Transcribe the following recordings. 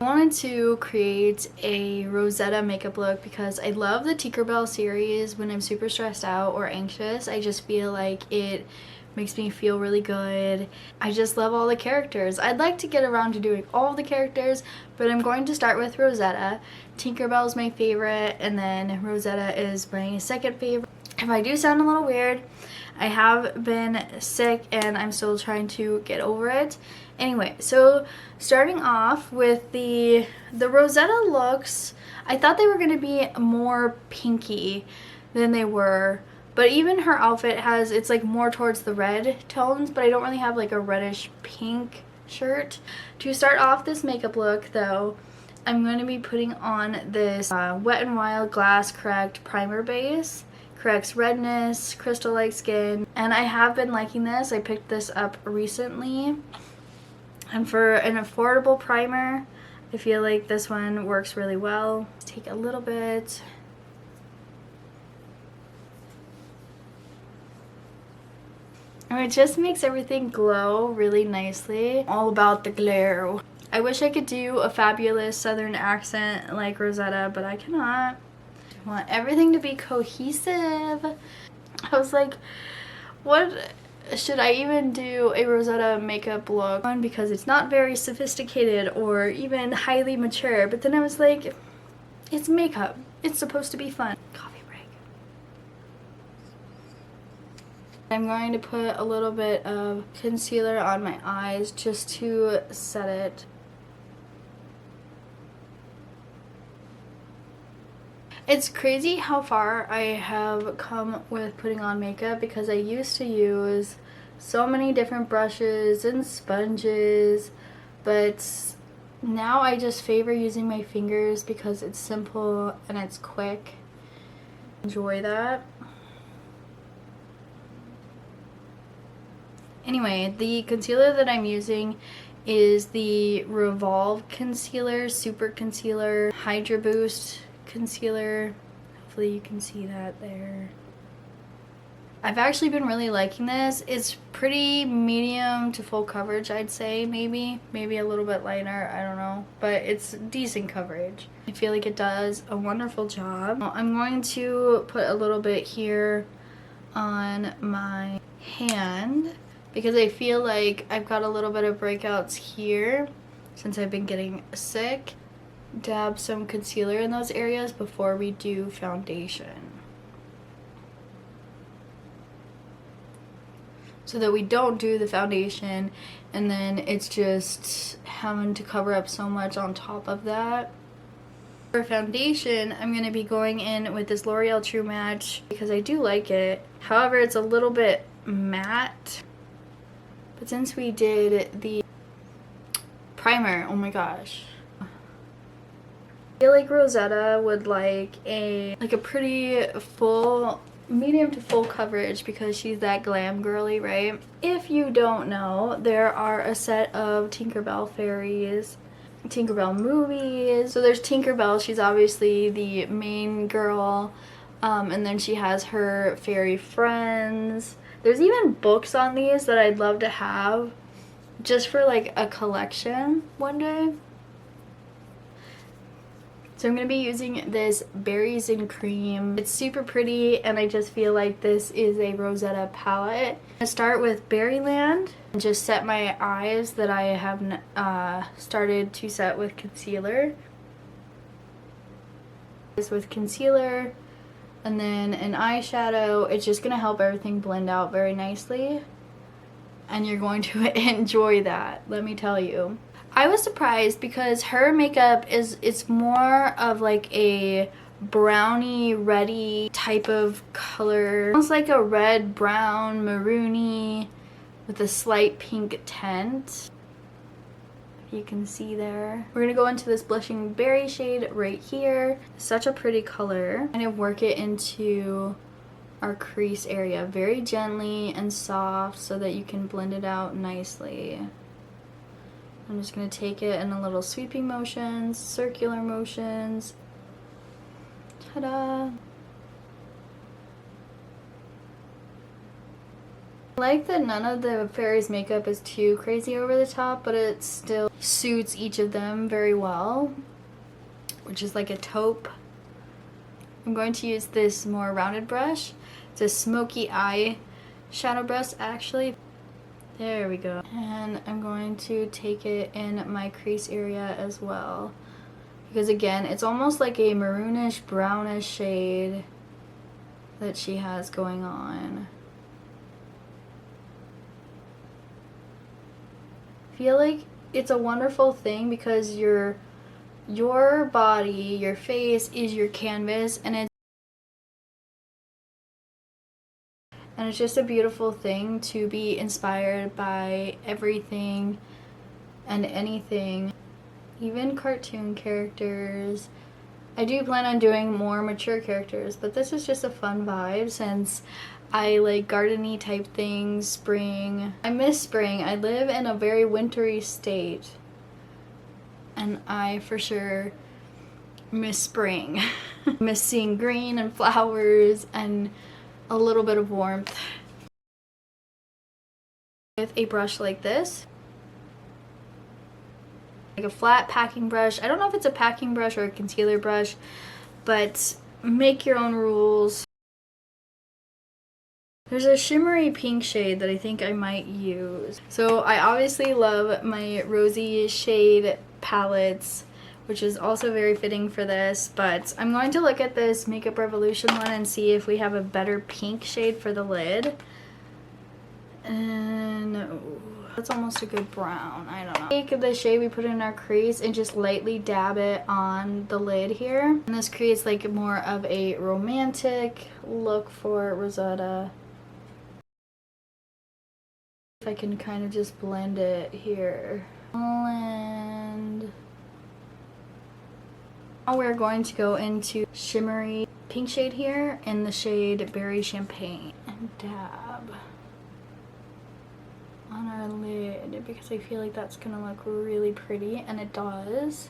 I wanted to create a Rosetta makeup look because I love the Tinkerbell series. When I'm super stressed out or anxious, I just feel like it makes me feel really good. I just love all the characters. I'd like to get around to doing all the characters, but I'm going to start with Rosetta. Tinkerbell's my favorite, and then Rosetta is my second favorite. If I do sound a little weird, I have been sick and I'm still trying to get over it. Anyway, so starting off with the Rosetta looks, I thought they were going to be more pinky than they were. But even her outfit it's like more towards the red tones, but I don't really have like a reddish pink shirt. To start off this makeup look though, I'm going to be putting on this Wet n Wild Glass Correct primer base. Corrects redness, crystal-like skin, and I have been liking this. I picked this up recently, and for an affordable primer, I feel like this one works really well. Take a little bit. And it just makes everything glow really nicely. All about the glow. I wish I could do a fabulous southern accent like Rosetta, but I cannot. I want everything to be cohesive. I was like, what should I even do a Rosetta makeup look on, because it's not very sophisticated or even highly mature. But then I was like, it's makeup. It's supposed to be fun. Coffee break. I'm going to put a little bit of concealer on my eyes just to set it. It's crazy how far I have come with putting on makeup, because I used to use so many different brushes and sponges, but now I just favor using my fingers because it's simple and it's quick. Enjoy that. Anyway, the concealer that I'm using is the Revolve Concealer Super Concealer Hydra Boost concealer. Hopefully you can see that there. I've actually been really liking this. It's pretty medium to full coverage, I'd say. Maybe a little bit lighter, I don't know, but it's decent coverage. I feel like it does a wonderful job. I'm going to put a little bit here on my hand because I feel like I've got a little bit of breakouts here since I've been getting sick. Dab some concealer in those areas before we do foundation, so that we don't do the foundation and then it's just having to cover up so much on top of that. For foundation, I'm going to be going in with this L'Oreal True Match because I do like it. However, it's a little bit matte, but since we did the primer, oh my gosh, I feel like Rosetta would like a pretty full, medium to full coverage because she's that glam girly, right? If you don't know, there are a set of Tinkerbell fairies, Tinkerbell movies. So there's Tinkerbell, she's obviously the main girl, and then she has her fairy friends. There's even books on these that I'd love to have just for like a collection one day. So I'm going to be using this Berries and Cream. It's super pretty and I just feel like this is a Rosetta palette. I'm going to start with Berryland and just set my eyes that I have started to set with concealer. With concealer and then an eyeshadow, it's just going to help everything blend out very nicely. And you're going to enjoy that, let me tell you. I was surprised because her makeup it's more of like a browny, reddy type of color. Almost like a red, brown, maroony with a slight pink tint. If you can see there. We're gonna go into this blushing berry shade right here. Such a pretty color. And I work it into our crease area very gently and soft so that you can blend it out nicely. I'm just going to take it in a little sweeping motions, circular motions. Ta-da! I like that none of the fairies' makeup is too crazy over the top, but it still suits each of them very well, which is like a taupe. I'm going to use this more rounded brush. It's a smoky eye shadow brush actually. There we go. And I'm going to take it in my crease area as well. Because again, it's almost like a maroonish, brownish shade that she has going on. I feel like it's a wonderful thing because your body, your face is your canvas, and it's just a beautiful thing to be inspired by everything and anything, even cartoon characters. I do plan on doing more mature characters, but this is just a fun vibe since I like garden-y type things, spring. I miss spring. I live in a very wintry state, and I for sure miss spring. Miss seeing green and flowers and a little bit of warmth. With a brush like this, like a flat packing brush. I don't know if it's a packing brush or a concealer brush, but make your own rules. There's a shimmery pink shade that I think I might use. So I obviously love my Rosy shade palettes, which is also very fitting for this, but I'm going to look at this Makeup Revolution one and see if we have a better pink shade for the lid. And no, that's almost a good brown. I don't know. Take the shade we put in our crease and just lightly dab it on the lid here. And this creates like more of a romantic look for Rosetta. If I can kind of just blend it here. And now we're going to go into shimmery pink shade here in the shade Berry Champagne and dab on our lid because I feel like that's gonna look really pretty, and it does.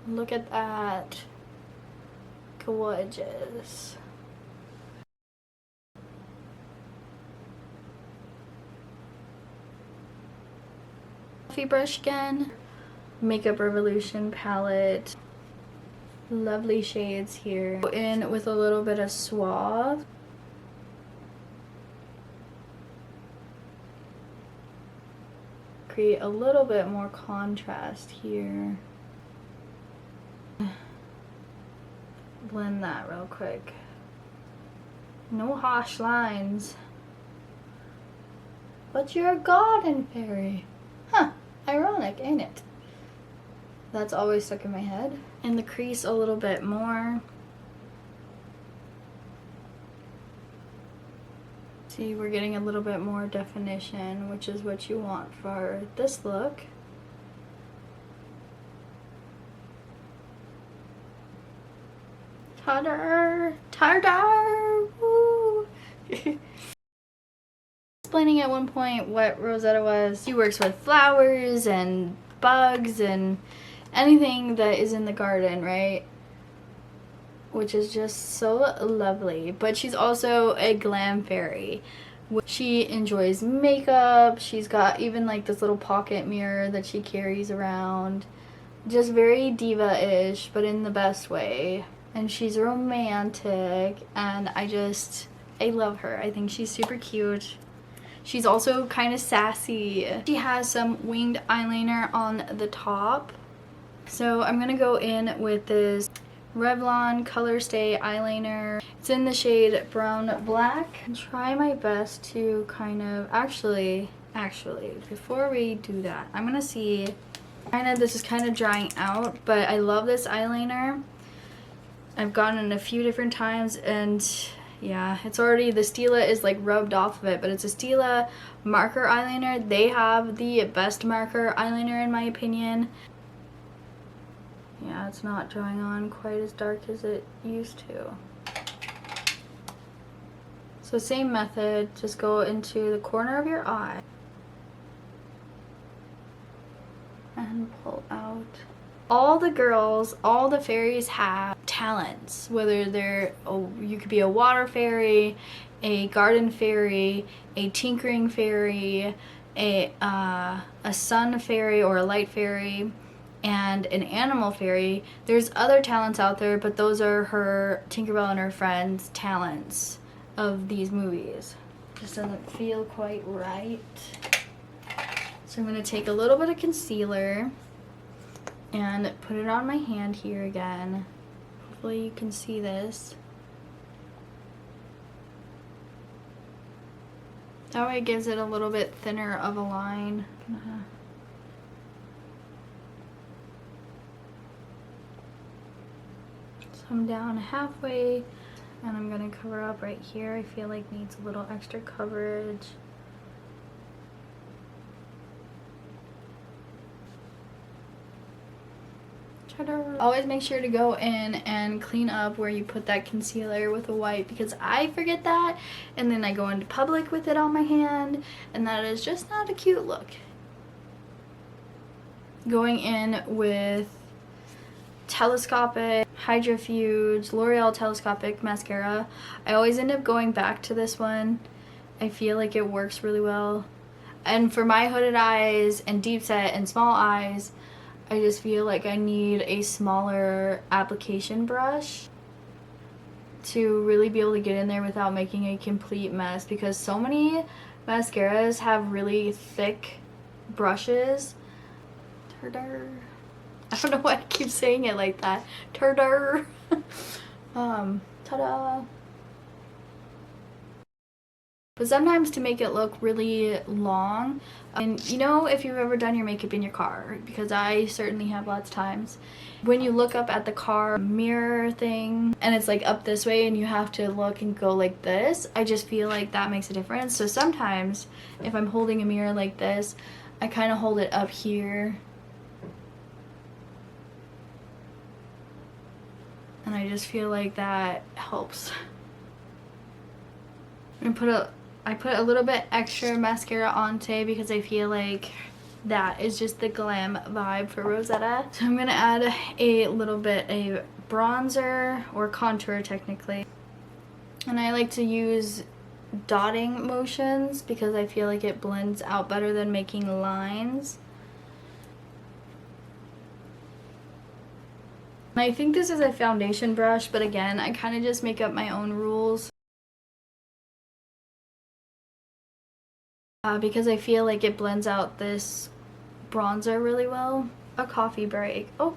Look at that. Gorgeous. Fluffy brush again. Makeup Revolution palette. Lovely shades here. Go in with a little bit of Suave. Create a little bit more contrast here. Blend that real quick. No harsh lines. But you're a garden fairy. Huh, ironic, ain't it? That's always stuck in my head. In the crease a little bit more. See, we're getting a little bit more definition, which is what you want for this look. Ta-da! Ta-da! Woo! Explaining at one point what Rosetta was. She works with flowers and bugs and anything that is in the garden, right? Which is just so lovely. But she's also a glam fairy. She enjoys makeup. She's got even like this little pocket mirror that she carries around. Just very diva-ish, but in the best way. And she's romantic, and I love her. I think she's super cute. She's also kind of sassy. She has some winged eyeliner on the top. So I'm gonna go in with this Revlon Color Stay eyeliner. It's in the shade Brown Black. And try my best to kind of, actually, before we do that, I'm gonna see, this is kind of drying out, but I love this eyeliner. I've gotten it a few different times, and yeah, it's already, the Stila is like rubbed off of it, but it's a Stila marker eyeliner. They have the best marker eyeliner in my opinion. Yeah, it's not drawing on quite as dark as it used to. So same method, just go into the corner of your eye and pull out. all the girls, all the fairies have talents, whether they're, you could be a water fairy, a garden fairy, a tinkering fairy, a sun fairy or a light fairy, and an animal fairy. There's other talents out there, but those are her, Tinkerbell and her friends' talents of these movies. Just doesn't feel quite right. So I'm going to take a little bit of concealer and put it on my hand here again. Hopefully you can see this. That way it gives it a little bit thinner of a line. So I'm down halfway, and I'm gonna cover up right here. I feel like needs a little extra coverage. Always make sure to go in and clean up where you put that concealer with a wipe, because I forget that and then I go into public with it on my hand, and that is just not a cute look. Going in with telescopic hydrofuge L'Oreal telescopic mascara. I always end up going back to this one. I feel like it works really well, and for my hooded eyes and deep set and small eyes, I just feel like I need a smaller application brush to really be able to get in there without making a complete mess, because so many mascaras have really thick brushes. Turdur. I don't know why I keep saying it like that. Turdur. Ta-da. But sometimes to make it look really long, and you know, if you've ever done your makeup in your car, because I certainly have lots of times, when you look up at the car mirror thing and it's like up this way and you have to look and go like this, I just feel like that makes a difference. So sometimes if I'm holding a mirror like this, I kind of hold it up here, and I just feel like that helps. I'm gonna I put a little bit extra mascara on today because I feel like that is just the glam vibe for Rosetta. So I'm gonna add a little bit of bronzer, or contour technically. And I like to use dotting motions because I feel like it blends out better than making lines. I think this is a foundation brush, but again, I kind of just make up my own rules. Because I feel like it blends out this bronzer really well. A coffee break. Oh,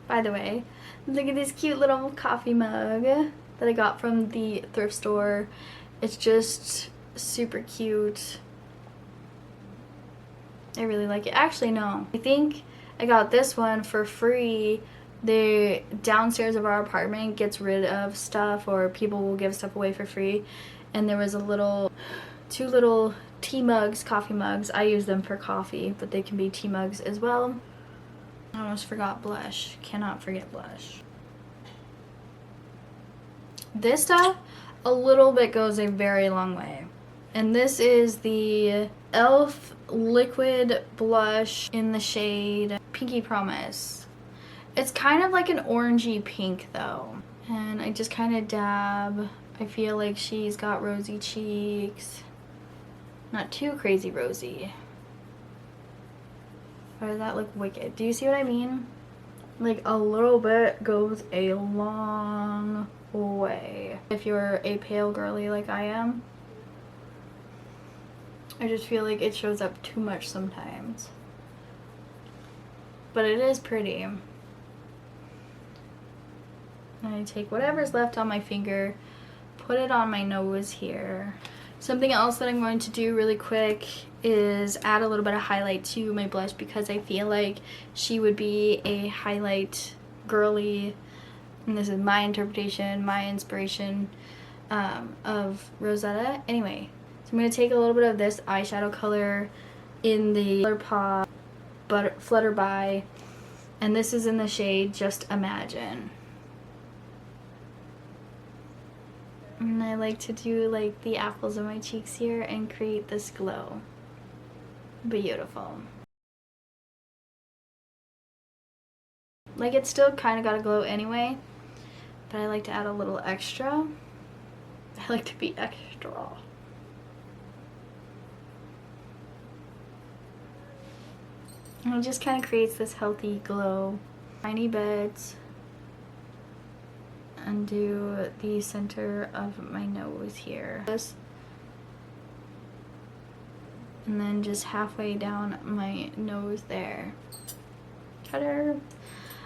by the way, look at this cute little coffee mug that I got from the thrift store. It's just super cute. I really like it. Actually, no. I think I got this one for free. The downstairs of our apartment gets rid of stuff, or people will give stuff away for free. And there was two little tea mugs, coffee mugs. I use them for coffee, but they can be tea mugs as well. I almost forgot blush. Cannot forget blush. This stuff, a little bit goes a very long way. And this is the e.l.f. liquid blush in the shade Pinky Promise. It's kind of like an orangey pink though. And I just kind of dab. I feel like she's got rosy cheeks. Not too crazy rosy. Why does that look wicked? Do you see what I mean? Like a little bit goes a long way. If you're a pale girly like I am, I just feel like it shows up too much sometimes. But it is pretty. And I take whatever's left on my finger, put it on my nose here. Something else that I'm going to do really quick is add a little bit of highlight to my blush, because I feel like she would be a highlight girly, and this is my interpretation, my inspiration of Rosetta. Anyway, so I'm going to take a little bit of this eyeshadow color in the ColourPop Flutterby, and this is in the shade Just Imagine. And I like to do like the apples of my cheeks here and create this glow. Beautiful. Like, it's still kind of got a glow anyway, but I like to add a little extra. I like to be extra. And it just kind of creates this healthy glow. Tiny bits. And do the center of my nose here. And then just halfway down my nose there.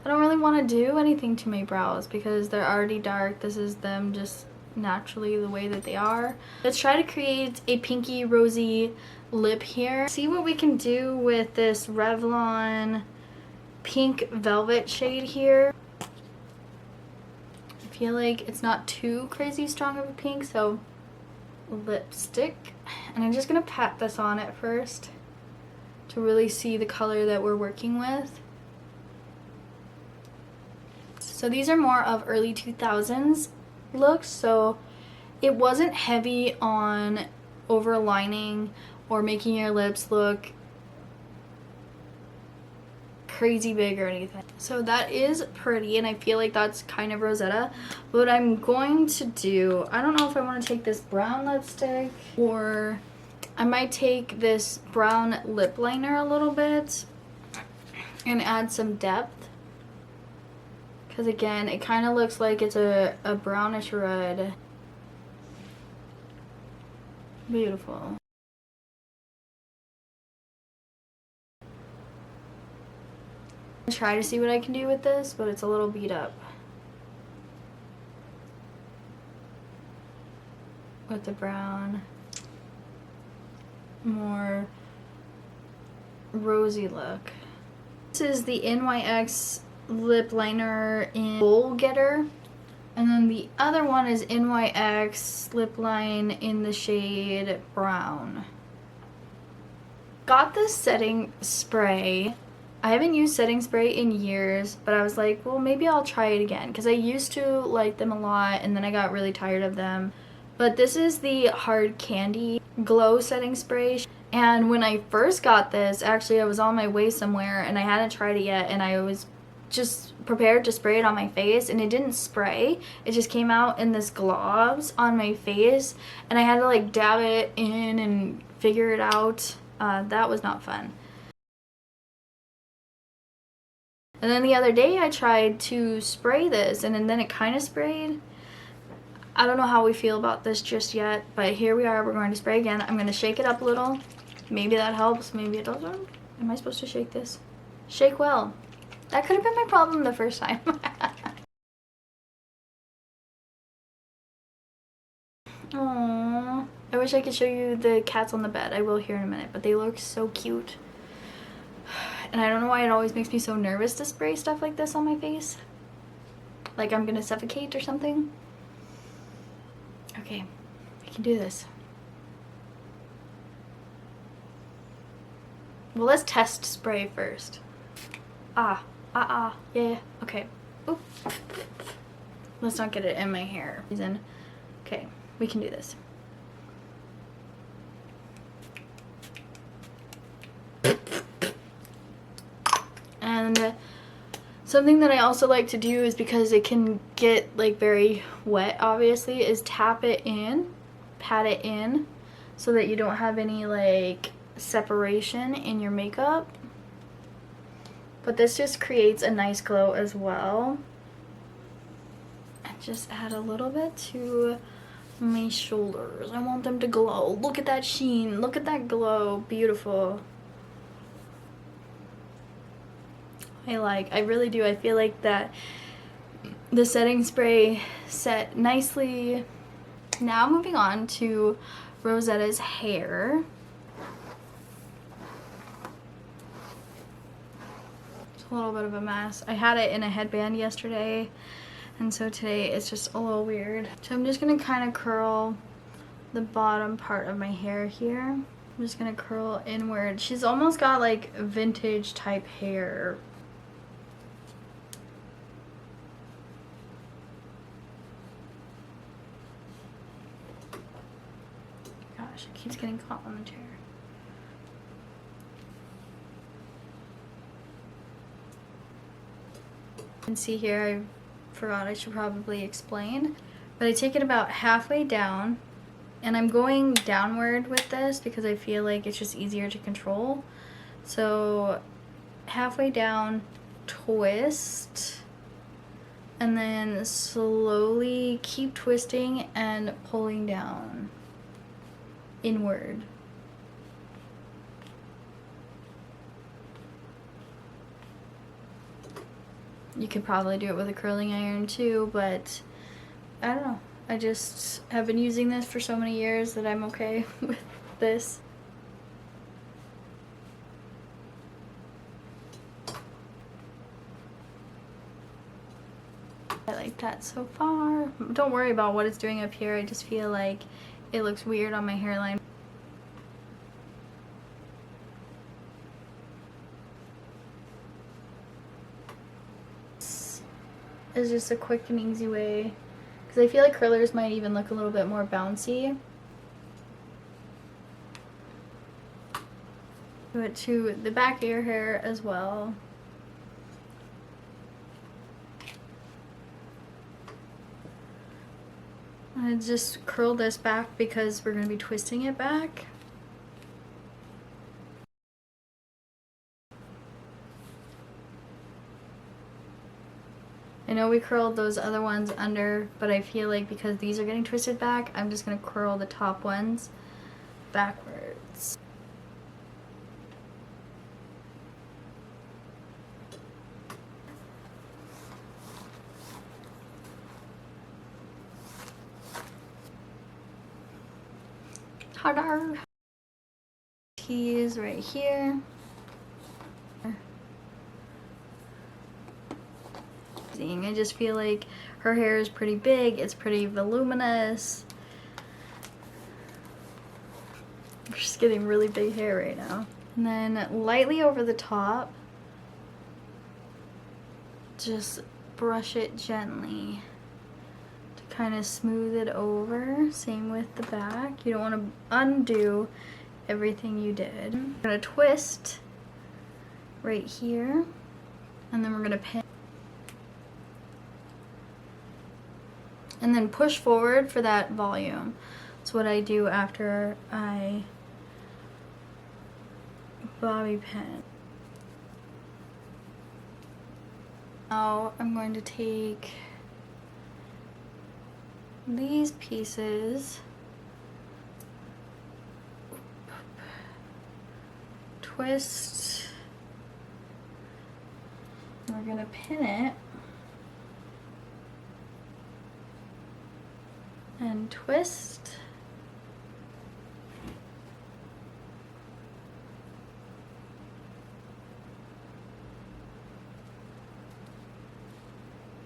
I don't really want to do anything to my brows because they're already dark. This is them just naturally the way that they are. Let's try to create a pinky rosy lip here. See what we can do with this Revlon pink velvet shade here. I feel like it's not too crazy strong of a pink, so lipstick. And I'm just gonna pat this on at first to really see the color that we're working with. So these are more of early 2000s looks, so it wasn't heavy on overlining or making your lips look crazy big or anything. So that is pretty, and I feel like that's kind of Rosetta. What I'm going to do, I don't know if I want to take this brown lipstick or I might take this brown lip liner a little bit and add some depth, because again it kind of looks like it's a brownish red. Beautiful. Try to see what I can do with this, but it's a little beat up with the brown. More rosy look. This is the NYX lip liner in Goal Getter, and then the other one is NYX lip line in the shade brown. Got this setting spray. I haven't used setting spray in years, but I was like, well, maybe I'll try it again because I used to like them a lot and then I got really tired of them. But this is the Hard Candy Glow setting spray. And when I first got this, actually I was on my way somewhere and I hadn't tried it yet, and I was just prepared to spray it on my face, and it didn't spray. It just came out in this globs on my face, and I had to like dab it in and figure it out. That was not fun. And then the other day I tried to spray this, and then it kind of sprayed. I don't know how we feel about this just yet, but here we are. We're going to spray again. I'm going to shake it up a little. Maybe that helps. Maybe it doesn't. Am I supposed to shake this? Shake well. That could have been my problem the first time. Aww. I wish I could show you the cats on the bed. I will here in a minute, but they look so cute. And I don't know why it always makes me so nervous to spray stuff like this on my face. Like I'm gonna suffocate or something. Okay, I can do this. Well, let's test spray first. Yeah, okay. Oop. Let's not get it in my hair. Okay, we can do this. And something that I also like to do is, because it can get like very wet obviously, is tap it in, pat it in, so that you don't have any like separation in your makeup. But this just creates a nice glow as well. And just add a little bit to my shoulders. I want them to glow. Look at that sheen, look at that glow, beautiful. I really do. I feel like that the setting spray set nicely. Now moving on to Rosetta's hair. It's a little bit of a mess. I had it in a headband yesterday, and so today it's just a little weird. So I'm just gonna kind of curl the bottom part of my hair here. I'm just gonna curl inward. She's almost got like vintage type hair. Gosh, it keeps getting caught on the chair. can see here, I forgot I should probably explain. But I take it about halfway down, and I'm going downward with this because I feel like it's just easier to control. So halfway down, twist, and then slowly keep twisting and pulling down inward. You could probably do it with a curling iron too, but I don't know. I just have been using this for so many years that I'm okay with this. I like that so far. Don't worry about what it's doing up here. I just feel like it looks weird on my hairline. This is just a quick and easy way, because I feel like curlers might even look a little bit more bouncy. Do it to the back of your hair as well. I just curl this back because we're going to be twisting it back. I know we curled those other ones under, but I feel like because these are getting twisted back, I'm just going to curl the top ones backwards. Harder. Tease right here. I just feel like her hair is pretty big, it's pretty voluminous. She's getting really big hair right now. And then lightly over the top, just brush it gently to kind of smooth it over. Same with the back. You don't want to undo everything you did. I'm gonna twist right here, and then we're gonna pin. And then push forward for that volume. That's what I do after I bobby pin. Now I'm going to take these pieces, twist, and we're gonna pin it and twist.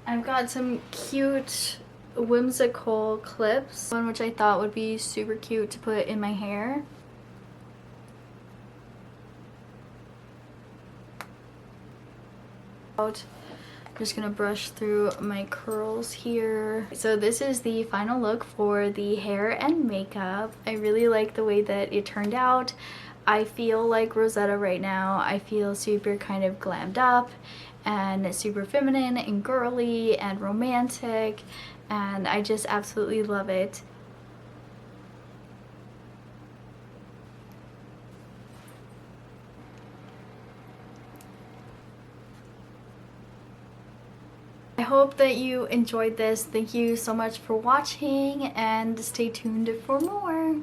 I've got some cute whimsical clips, one which I thought would be super cute to put in my hair. I'm just gonna brush through my curls here. So this is the final look for the hair and makeup. I really like the way that it turned out. I feel like Rosetta right now. I feel super kind of glammed up and super feminine and girly and romantic, and I just absolutely love it. I hope that you enjoyed this. Thank you so much for watching, and stay tuned for more.